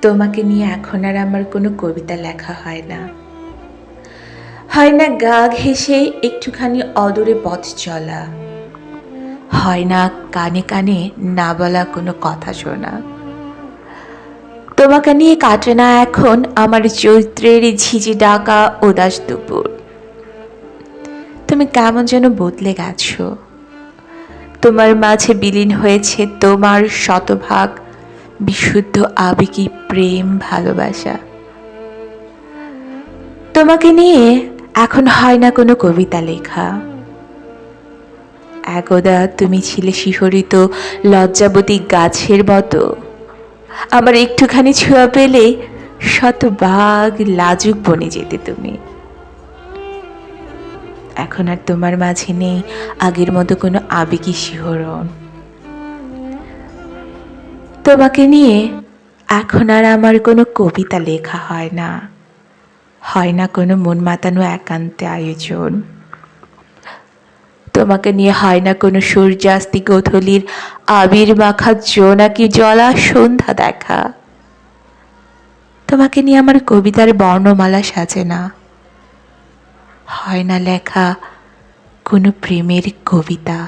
তোমাকে নিয়ে এখন আর আমার কোনো কবিতা লেখা হয় না। হয় না গা ঘেঁষে একটুখানি অদূরে পথ চলা, হয় না কানে কানে না বলা কোনো কথা শোনা। তোমাকে নিয়ে কাটে না এখন আমার চৈত্রের ঝিঝি ডাকা উদাস দুপুর। তুমি কেমন যেন বদলে গেছো, তোমার মাঝে বিলীন হয়েছে তোমার শতভাগ বিশুদ্ধ আবেগী প্রেম ভালোবাসা। তোমাকে নিয়ে এখন হয় না কোনো কবিতা লেখা। একদা তুমি ছিলে শিহরিত লজ্জাবতী গাছের মতো, আমার একটুখানি ছোঁয়া পেলে শতভাগ লাজুক বনে যেতে তুমি। এখন আর তোমার মাঝে নেই আগের মতো কোনো আবেগী শিহরণ। তোমাকে নিয়ে এখন আর আমার কোনো কবিতা লেখা হয় না, হয় না কোনো মন মাতানো একান্তে আয়োজন। তোমাকে নিয়ে হয় না কোনো সূর্যাস্তি গোধূলির আবির মাখা জোনাকি জলা সন্ধ্যা দেখা। তোমাকে নিয়ে আমার কবিতার বর্ণমালা সাজে না, হয় না লেখা কোনো প্রেমের কবিতা।